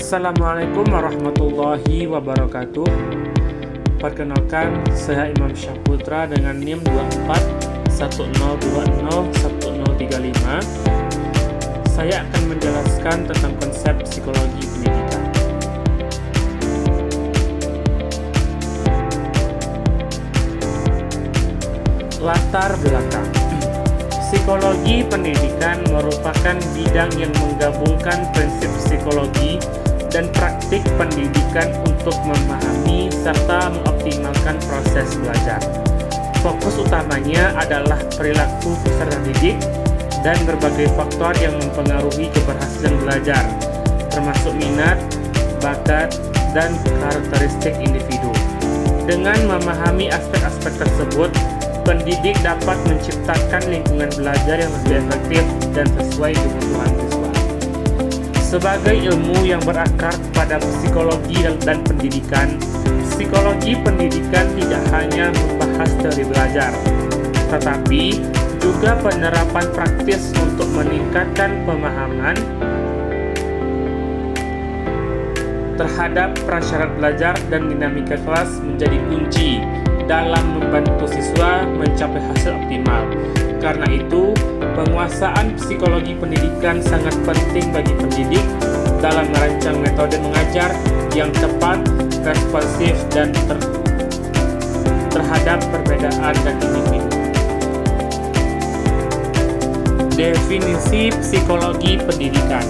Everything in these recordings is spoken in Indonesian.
Assalamualaikum warahmatullahi wabarakatuh. Perkenalkan, saya Imam Syahputra dengan NIM 2410201035. Saya akan menjelaskan tentang konsep psikologi pendidikan. Latar belakang. Psikologi pendidikan merupakan bidang yang menggabungkan prinsip psikologi dan praktik pendidikan untuk memahami serta mengoptimalkan proses belajar. Fokus utamanya adalah perilaku peserta didik dan berbagai faktor yang mempengaruhi keberhasilan belajar, termasuk minat, bakat, dan karakteristik individu. Dengan memahami aspek-aspek tersebut, pendidik dapat menciptakan lingkungan belajar yang lebih efektif dan sesuai kebutuhan siswa. Sebagai ilmu yang berakar pada psikologi dan pendidikan, psikologi pendidikan tidak hanya membahas teori belajar, tetapi juga penerapan praktis untuk meningkatkan pemahaman terhadap prasyarat belajar dan dinamika kelas menjadi kunci dalam membantu siswa mencapai hasil optimal. Karena itu, penguasaan psikologi pendidikan sangat penting bagi pendidik dalam merancang metode mengajar yang tepat, responsif, dan terhadap perbedaan dan individu. Definisi psikologi pendidikan.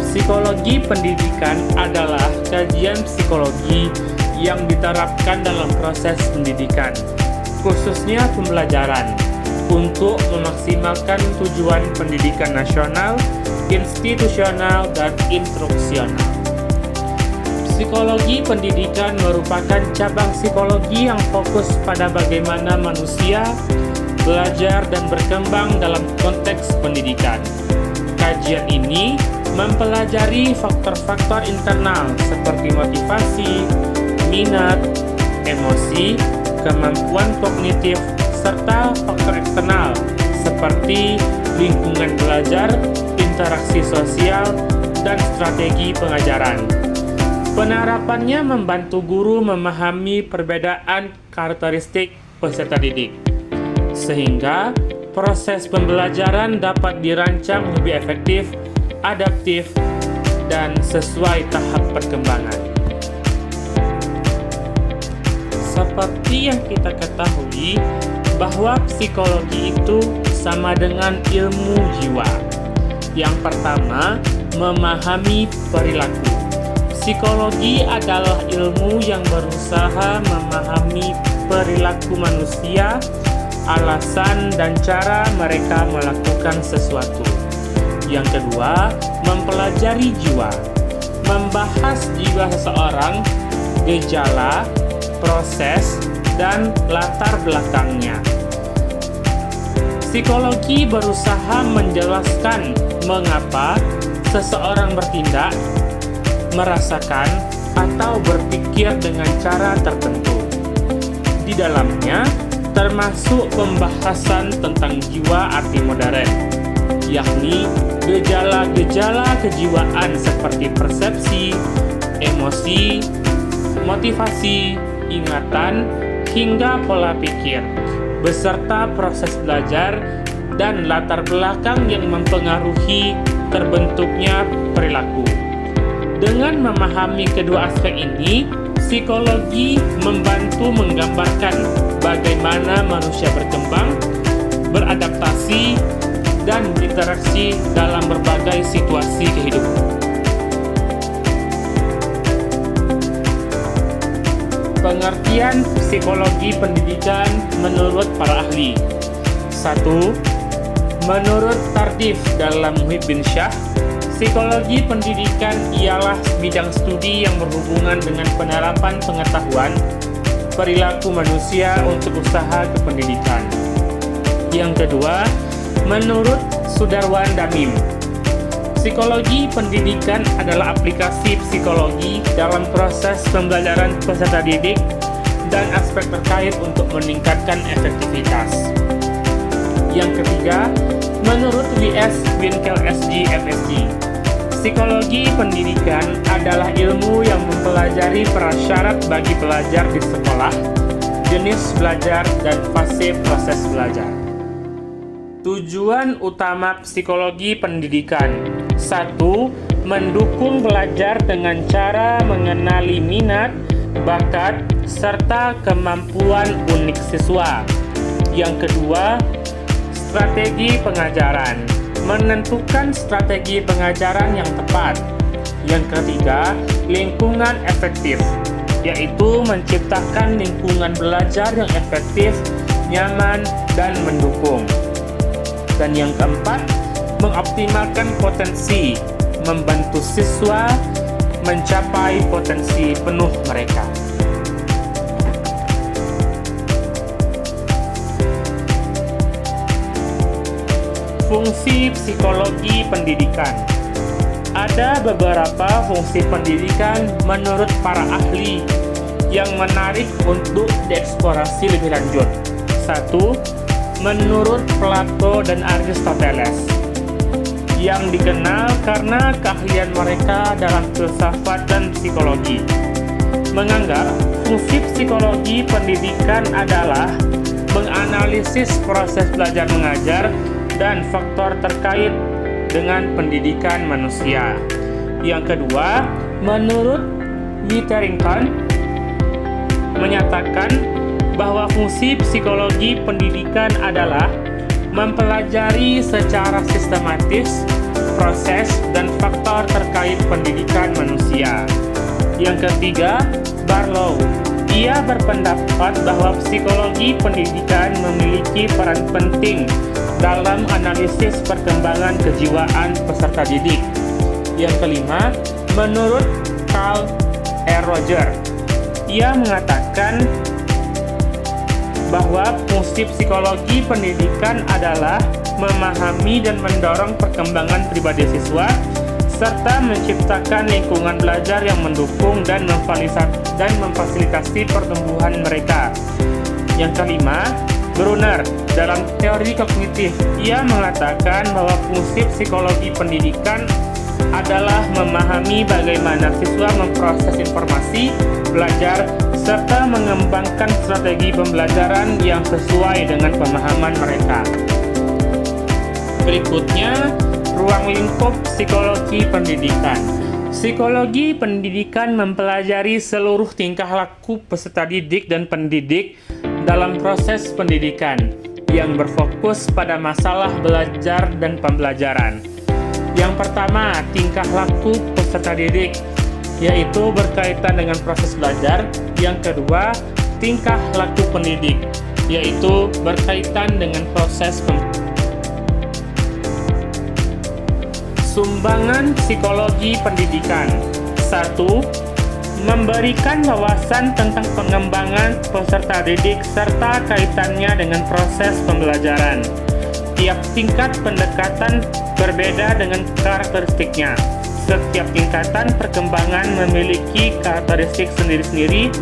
Psikologi pendidikan adalah kajian psikologi yang diterapkan dalam proses pendidikan, khususnya pembelajaran, untuk memaksimalkan tujuan pendidikan nasional, institusional, dan instruksional. Psikologi pendidikan merupakan cabang psikologi yang fokus pada bagaimana manusia belajar dan berkembang dalam konteks pendidikan. Kajian ini mempelajari faktor-faktor internal seperti motivasi, minat, emosi, kemampuan kognitif, serta faktor eksternal seperti lingkungan belajar, interaksi sosial, dan strategi pengajaran. Penerapannya membantu guru memahami perbedaan karakteristik peserta didik, sehingga proses pembelajaran dapat dirancang lebih efektif, adaptif, dan sesuai tahap perkembangan. Seperti yang kita ketahui bahwa psikologi itu sama dengan ilmu jiwa. Yang pertama, memahami perilaku. Psikologi adalah ilmu yang berusaha memahami perilaku manusia, alasan dan cara mereka melakukan sesuatu. Yang kedua, mempelajari jiwa. Membahas jiwa seseorang, gejala, proses, dan latar belakangnya. Psikologi berusaha menjelaskan mengapa seseorang bertindak, merasakan, atau berpikir dengan cara tertentu. Di dalamnya termasuk pembahasan tentang jiwa arti modern, yakni gejala-gejala kejiwaan seperti persepsi, emosi, motivasi, ingatan, hingga pola pikir, beserta proses belajar dan latar belakang yang mempengaruhi terbentuknya perilaku. Dengan memahami kedua aspek ini, psikologi membantu menggambarkan bagaimana manusia berkembang, beradaptasi, dan berinteraksi dalam berbagai situasi kehidupan. Pengertian psikologi pendidikan menurut para ahli. 1. Menurut Tardif dalam Muhib bin Syah, psikologi pendidikan ialah bidang studi yang berhubungan dengan penerapan pengetahuan perilaku manusia untuk usaha kependidikan. Yang kedua, menurut Sudarwan Damim, psikologi pendidikan adalah aplikasi psikologi dalam proses pembelajaran peserta didik dan aspek terkait untuk meningkatkan efektivitas. Yang ketiga, menurut W.S. Winkel SG, MSG, psikologi pendidikan adalah ilmu yang mempelajari prasyarat bagi pelajar di sekolah, jenis belajar, dan fase proses belajar. Tujuan utama psikologi pendidikan: 1. Mendukung belajar dengan cara mengenali minat, bakat, serta kemampuan unik siswa. Yang kedua, strategi pengajaran: menentukan strategi pengajaran yang tepat. Yang ketiga, lingkungan efektif, yaitu menciptakan lingkungan belajar yang efektif, nyaman, dan mendukung. Dan yang keempat, mengoptimalkan potensi, membantu siswa mencapai potensi penuh mereka. Fungsi psikologi pendidikan. Ada beberapa fungsi pendidikan menurut para ahli yang menarik untuk dieksplorasi lebih lanjut. 1. Menurut Plato dan Aristoteles, yang dikenal karena keahlian mereka dalam filsafat dan psikologi, menganggap fungsi psikologi pendidikan adalah menganalisis proses belajar mengajar dan faktor terkait dengan pendidikan manusia. Yang kedua, menurut Witherington, menyatakan bahwa fungsi psikologi pendidikan adalah mempelajari secara sistematis proses dan faktor terkait pendidikan manusia. Yang ketiga, Barlow. Ia berpendapat bahwa psikologi pendidikan memiliki peran penting dalam analisis perkembangan kejiwaan peserta didik. Yang kelima, menurut Carl R. Rogers, ia mengatakan bahwa fungsi psikologi pendidikan adalah memahami dan mendorong perkembangan pribadi siswa, serta menciptakan lingkungan belajar yang mendukung dan memfasilitasi pertumbuhan mereka. Yang kelima, Brunner, dalam teori kognitif, ia mengatakan bahwa fungsi psikologi pendidikan adalah memahami bagaimana siswa memproses informasi, belajar, serta mengembangkan strategi pembelajaran yang sesuai dengan pemahaman mereka. Berikutnya, ruang lingkup psikologi pendidikan. Psikologi pendidikan mempelajari seluruh tingkah laku peserta didik dan pendidik dalam proses pendidikan yang berfokus pada masalah belajar dan pembelajaran. Yang pertama, tingkah laku peserta didik, yaitu berkaitan dengan proses belajar. Yang kedua, tingkah laku pendidik, yaitu berkaitan dengan proses Sumbangan psikologi pendidikan. 1. Memberikan wawasan tentang pengembangan peserta didik serta kaitannya dengan proses pembelajaran. Tiap tingkat pendekatan berbeda dengan karakteristiknya. Setiap tingkatan perkembangan memiliki karakteristik sendiri-sendiri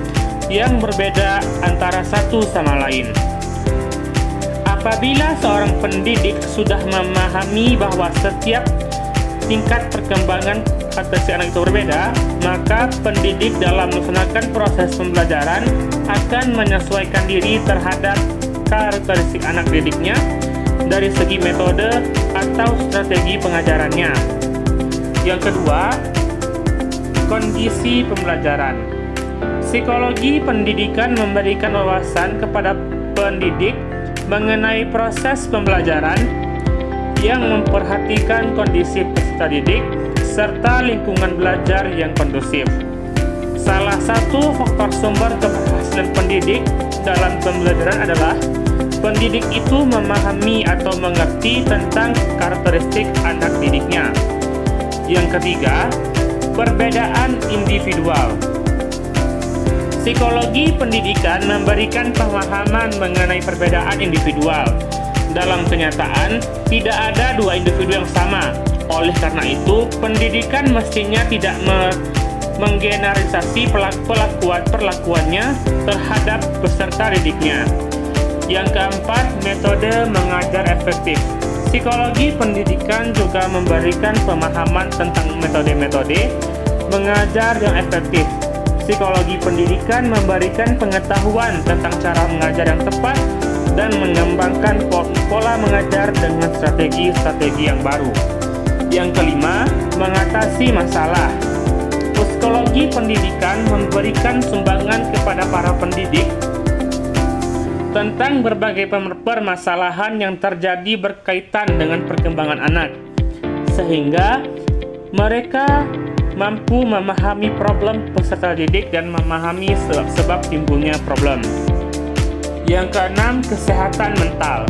yang berbeda antara satu sama lain. Apabila seorang pendidik sudah memahami bahwa setiap tingkat perkembangan karakteristik anak itu berbeda, maka pendidik dalam melaksanakan proses pembelajaran akan menyesuaikan diri terhadap karakteristik anak didiknya dari segi metode atau strategi pengajarannya. Yang kedua, kondisi pembelajaran. Psikologi pendidikan memberikan wawasan kepada pendidik mengenai proses pembelajaran yang memperhatikan kondisi peserta didik serta lingkungan belajar yang kondusif. Salah satu faktor sumber keberhasilan pendidik dalam pembelajaran adalah pendidik itu memahami atau mengerti tentang karakteristik anak didiknya. Yang ketiga, perbedaan individual. Psikologi pendidikan memberikan pemahaman mengenai perbedaan individual. Dalam kenyataan, tidak ada dua individu yang sama. Oleh karena itu, pendidikan mestinya tidak menggeneralisasi perlakuannya terhadap peserta didiknya. Yang keempat, metode mengajar efektif. Psikologi pendidikan juga memberikan pemahaman tentang metode-metode Mengajar yang efektif. Psikologi pendidikan memberikan pengetahuan tentang cara mengajar yang tepat dan mengembangkan pola mengajar dengan strategi-strategi yang baru. Yang kelima, mengatasi masalah. Psikologi pendidikan memberikan sumbangan kepada para pendidik tentang berbagai permasalahan yang terjadi berkaitan dengan perkembangan anak, sehingga mereka mampu memahami problem peserta didik dan memahami sebab-sebab timbulnya problem. Yang keenam, kesehatan mental.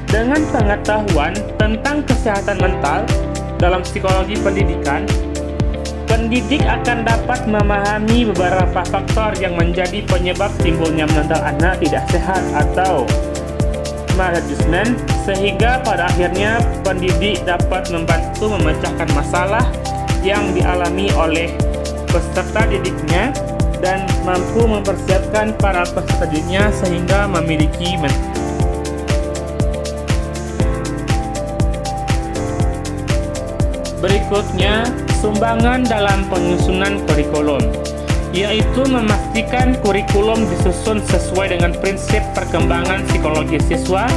Dengan pengetahuan tentang kesehatan mental dalam psikologi pendidikan, pendidik akan dapat memahami beberapa faktor yang menjadi penyebab timbulnya mental anak tidak sehat atau maladjustment, sehingga pada akhirnya pendidik dapat membantu memecahkan masalah yang dialami oleh peserta didiknya dan mampu mempersiapkan para peserta didiknya sehingga memiliki Berikutnya, sumbangan dalam penyusunan kurikulum, yaitu memastikan kurikulum disusun sesuai dengan prinsip perkembangan psikologi siswa,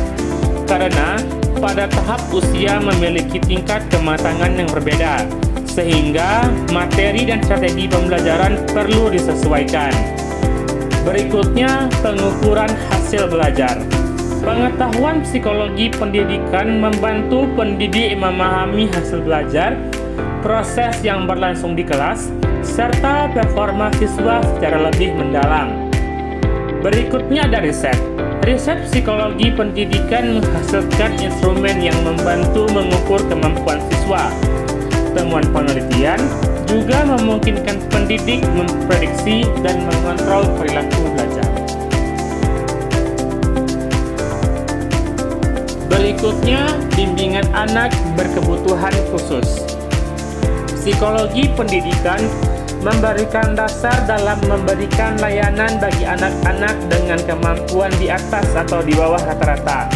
karena pada tahap usia memiliki tingkat kematangan yang berbeda, sehingga materi dan strategi pembelajaran perlu disesuaikan. Berikutnya, pengukuran hasil belajar. Pengetahuan psikologi pendidikan membantu pendidik memahami hasil belajar, proses yang berlangsung di kelas, serta performa siswa secara lebih mendalam. Berikutnya ada riset. Riset psikologi pendidikan menghasilkan instrumen yang membantu mengukur kemampuan siswa. Temuan penelitian juga memungkinkan pendidik memprediksi dan mengontrol perilaku belajar. Berikutnya, bimbingan anak berkebutuhan khusus. Psikologi pendidikan memberikan dasar dalam memberikan layanan bagi anak-anak dengan kemampuan di atas atau di bawah rata-rata,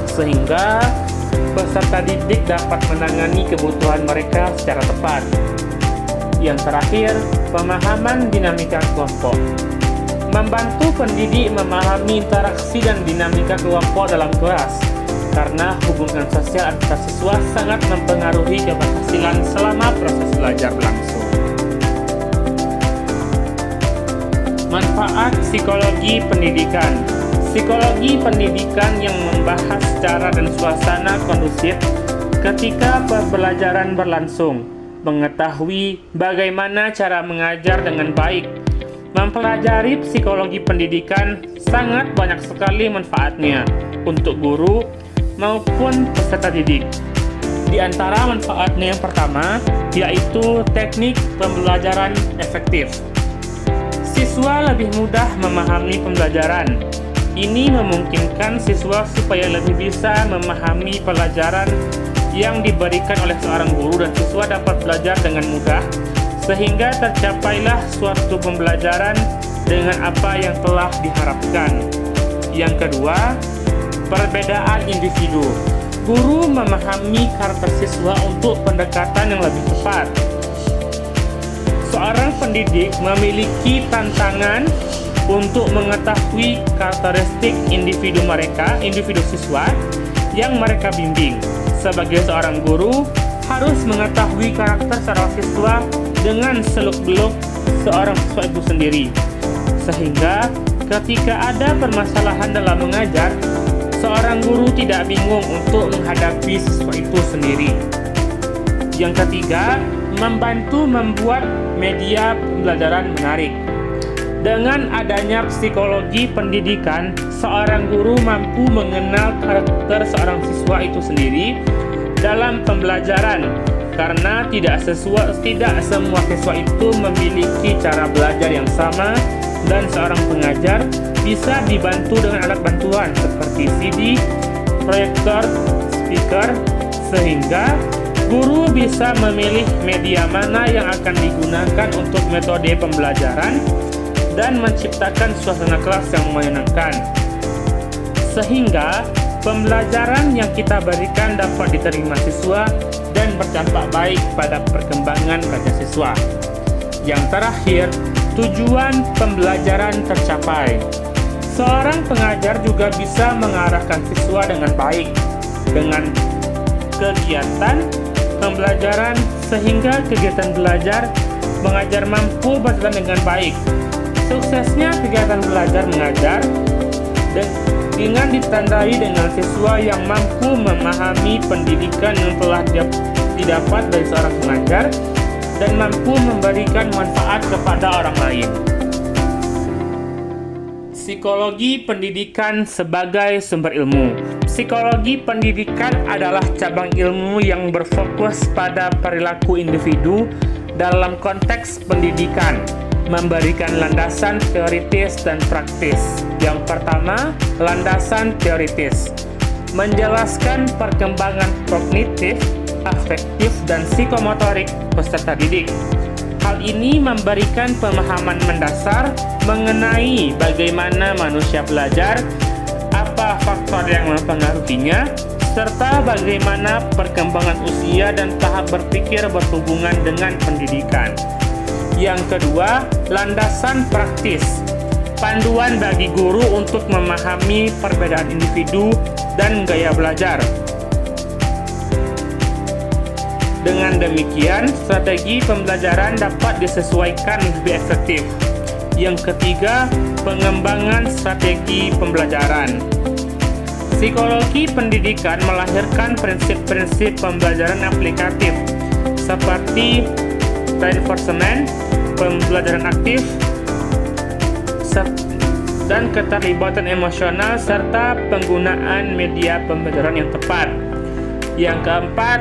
sehingga peserta didik dapat menangani kebutuhan mereka secara tepat. Yang terakhir, pemahaman dinamika kelompok. Membantu pendidik memahami interaksi dan dinamika kelompok dalam kelas, karena hubungan sosial antar siswa sangat mempengaruhi keberhasilan selama proses belajar berlangsung. Manfaat psikologi pendidikan. Psikologi pendidikan yang membahas cara dan suasana kondusif ketika pembelajaran berlangsung, mengetahui bagaimana cara mengajar dengan baik. Mempelajari psikologi pendidikan sangat banyak sekali manfaatnya untuk guru maupun peserta didik. Di antara manfaatnya yang pertama, yaitu teknik pembelajaran efektif. Siswa lebih mudah memahami pembelajaran. Ini memungkinkan siswa supaya lebih bisa memahami pelajaran yang diberikan oleh seorang guru dan siswa dapat belajar dengan mudah, sehingga tercapailah suatu pembelajaran dengan apa yang telah diharapkan. Yang kedua, perbedaan individu. Guru memahami karakter siswa untuk pendekatan yang lebih tepat. Seorang pendidik memiliki tantangan untuk mengetahui karakteristik individu siswa yang mereka bimbing. Sebagai seorang guru, harus mengetahui karakter seorang siswa dengan seluk-beluk seorang siswa itu sendiri, sehingga ketika ada permasalahan dalam mengajar, seorang guru tidak bingung untuk menghadapi siswa itu sendiri. Yang ketiga, membantu membuat media pembelajaran menarik. Dengan adanya psikologi pendidikan, seorang guru mampu mengenal karakter seorang siswa itu sendiri dalam pembelajaran, karena tidak semua siswa itu memiliki cara belajar yang sama, dan seorang pengajar bisa dibantu dengan alat bantuan seperti CD, proyektor, speaker, sehingga guru bisa memilih media mana yang akan digunakan untuk metode pembelajaran dan menciptakan suasana kelas yang menyenangkan, sehingga pembelajaran yang kita berikan dapat diterima siswa dan berdampak baik pada perkembangan belajar siswa. Yang terakhir, tujuan pembelajaran tercapai. Seorang pengajar juga bisa mengarahkan siswa dengan baik dengan kegiatan pembelajaran sehingga kegiatan belajar mengajar mampu berjalan dengan baik. Suksesnya kegiatan belajar mengajar dengan ditandai dengan siswa yang mampu memahami pendidikan yang telah didapat dari seorang pengajar dan mampu memberikan manfaat kepada orang lain. Psikologi pendidikan sebagai sumber ilmu. Psikologi pendidikan adalah cabang ilmu yang berfokus pada perilaku individu dalam konteks pendidikan, memberikan landasan teoritis dan praktis. Yang pertama, landasan teoritis. Menjelaskan perkembangan kognitif, afektif, dan psikomotorik peserta didik. Hal ini memberikan pemahaman mendasar mengenai bagaimana manusia belajar, apa faktor yang mempengaruhinya, serta bagaimana perkembangan usia dan tahap berpikir berhubungan dengan pendidikan. Yang kedua, landasan praktis. Panduan bagi guru untuk memahami perbedaan individu dan gaya belajar. Dengan demikian, strategi pembelajaran dapat disesuaikan lebih efektif. Yang ketiga, pengembangan strategi pembelajaran. Psikologi pendidikan melahirkan prinsip-prinsip pembelajaran aplikatif seperti reinforcement, pembelajaran aktif, dan keterlibatan emosional serta penggunaan media pembelajaran yang tepat. Yang keempat,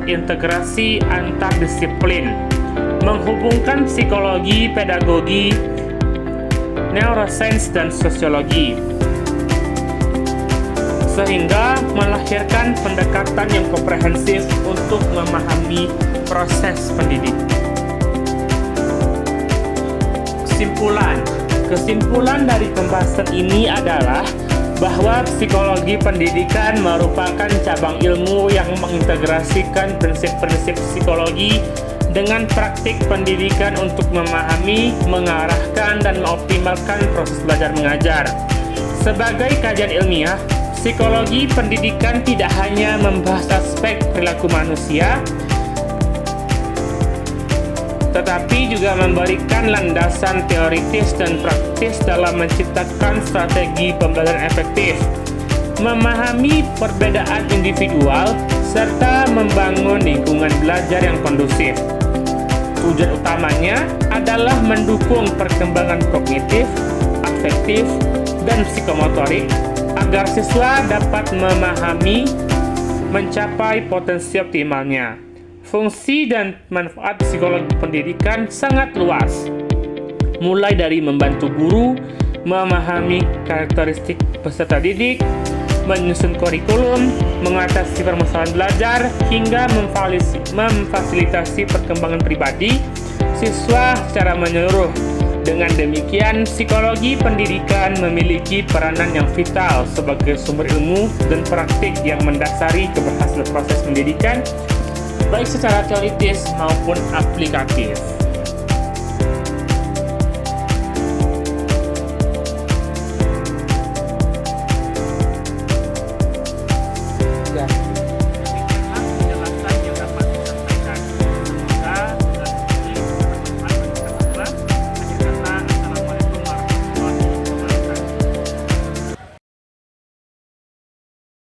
integrasi antar disiplin, menghubungkan psikologi, pedagogi, neuroscience, dan sosiologi, sehingga melahirkan pendekatan yang komprehensif untuk memahami proses pendidikan. Kesimpulan dari pembahasan ini adalah bahwa psikologi pendidikan merupakan cabang ilmu yang mengintegrasikan prinsip-prinsip psikologi dengan praktik pendidikan untuk memahami, mengarahkan, dan mengoptimalkan proses belajar mengajar. Sebagai kajian ilmiah, psikologi pendidikan tidak hanya membahas aspek perilaku manusia, tetapi juga memberikan landasan teoritis dan praktis dalam menciptakan strategi pembelajaran efektif, memahami perbedaan individual, serta membangun lingkungan belajar yang kondusif. Tujuan utamanya adalah mendukung perkembangan kognitif, afektif, dan psikomotorik agar siswa dapat memahami, mencapai potensi optimalnya. Fungsi dan manfaat psikologi pendidikan sangat luas, mulai dari membantu guru memahami karakteristik peserta didik, menyusun kurikulum, mengatasi permasalahan belajar, hingga memfasilitasi perkembangan pribadi siswa secara menyeluruh. Dengan demikian, psikologi pendidikan memiliki peranan yang vital sebagai sumber ilmu dan praktik yang mendasari keberhasilan proses pendidikan, baik secara teoritis maupun aplikatif.